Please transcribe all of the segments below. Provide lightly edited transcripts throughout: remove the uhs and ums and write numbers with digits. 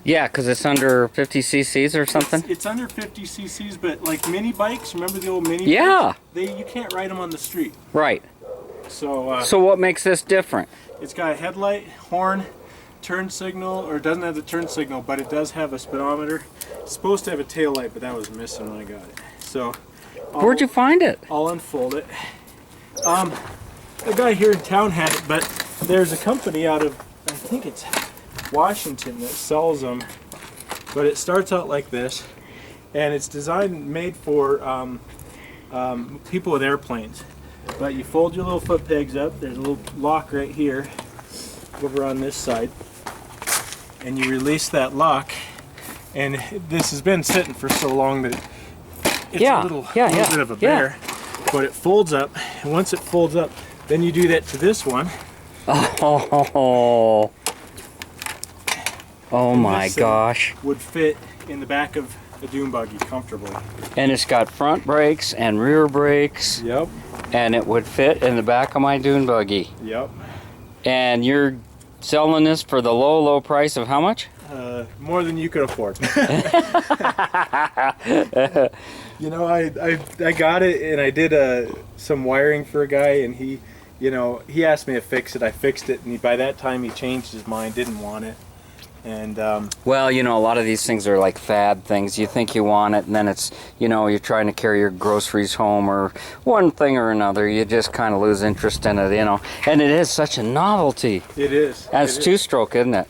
Yeah, because it's under 50 cc's or something. It's under 50 cc's, but like mini bikes, remember the old mini Yeah. bikes? You can't ride them on the street. Right. So So what makes this different? it's got a headlight, horn, turn signal, or it doesn't have the turn signal, but it does have a speedometer. It's supposed to have a tail light, but that was missing when I got it. So Where'd you find it? I'll unfold it. A guy here in town had it, but there's a company out of, I think it's Washington, that sells them. But it starts out like this, and it's designed, made for people with airplanes. But you fold your little foot pegs up, there's a little lock right here, over on this side, and you release that lock, and this has been sitting for so long that it's a little bit of a bear, but it folds up, and once it folds up, then you do that to this one. Oh my gosh. Would fit in the back of a dune buggy comfortably. And it's got front brakes and rear brakes. Yep. And it would fit in the back of my dune buggy. Yep. And you're selling this for the low, low price of how much? More than you could afford. You know, I got it, and I did some wiring for a guy, and he asked me to fix it. I fixed it, and by that time he changed his mind, didn't want it. And well, you know, a lot of these things are like fad things. You think you want it, and then it's, you know, you're trying to carry your groceries home or one thing or another. You just kind of lose interest in it, you know. And it is such a novelty. It is. And it's two-stroke, isn't it?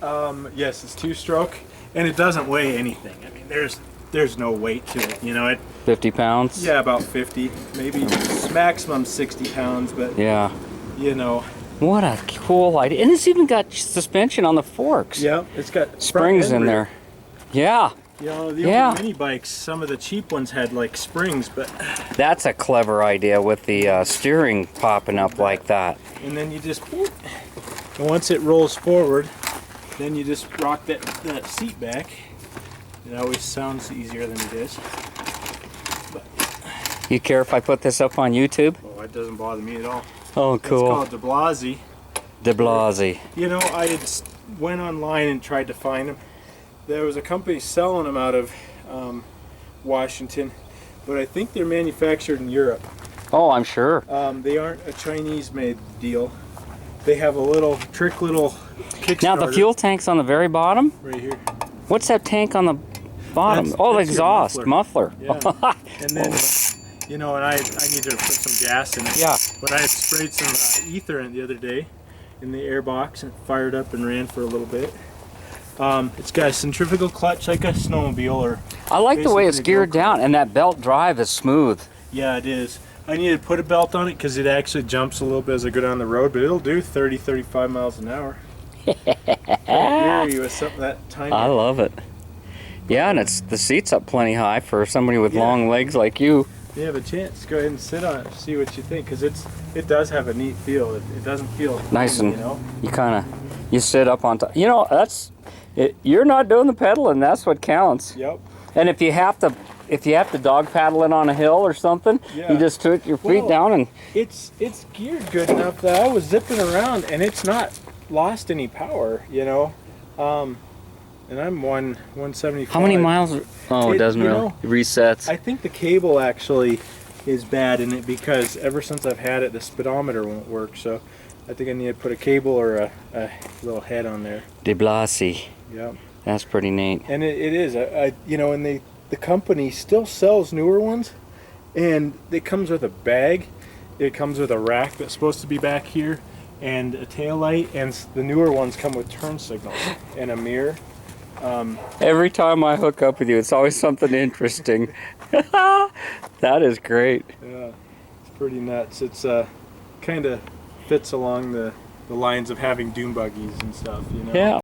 Yes, it's two-stroke, and it doesn't weigh anything. I mean, there's no weight to it, you know. 50 pounds? Yeah, about 50, maybe maximum 60 pounds, but yeah, you know. What a cool idea. And it's even got suspension on the forks. Yeah, it's got springs in there. Yeah. You know, the old mini bikes, some of the cheap ones had like springs, but that's a clever idea with the steering popping up like that. And then you just, and once it rolls forward, then you just rock that seat back. It always sounds easier than it is. But you care if I put this up on YouTube? Oh, it doesn't bother me at all. Oh, cool. It's called Blasi. Blasi. You know, I had went online and tried to find them. There was a company selling them out of Washington, but I think they're manufactured in Europe. Oh, I'm sure. They aren't a Chinese-made deal. They have a little kickstarter. Now the fuel tank's on the very bottom? Right here. What's that tank on the bottom? That's the exhaust muffler. Yeah. And then, you know, and I needed to put some gas in it. Yeah. But I had sprayed some ether in it the other day in the air box, and it fired up and ran for a little bit. It's got a centrifugal clutch like a snowmobile, or I like the way it's geared down, and that belt drive is smooth. Yeah, it is. I need to put a belt on it because it actually jumps a little bit as I go down the road, but it'll do 30-35 miles an hour. You with something that tiny. I love it. Yeah, and the seat's up plenty high for somebody with long legs like you. If you have a chance, go ahead and sit on it, see what you think, because it does have a neat feel. It doesn't feel nice, and you know? you sit up on top. You know, that's it. You're not doing the pedaling. That's what counts. Yep. And if you have to dog paddle it on a hill or something, you just put your feet down and. It's geared good enough that I was zipping around and it's not lost any power, you know. And I'm 175. How many miles? Oh, it doesn't really. It resets. I think the cable actually is bad in it because ever since I've had it, the speedometer won't work. So I think I need to put a cable or a little head on there. Blasi. Yep. That's pretty neat. And it is. You know, and the company still sells newer ones, and it comes with a bag. It comes with a rack that's supposed to be back here, and a tail light, and the newer ones come with turn signals and a mirror. Every time I hook up with you, it's always something interesting. That is great. Yeah, it's pretty nuts. It's kind of fits along the lines of having dune buggies and stuff, you know. Yeah.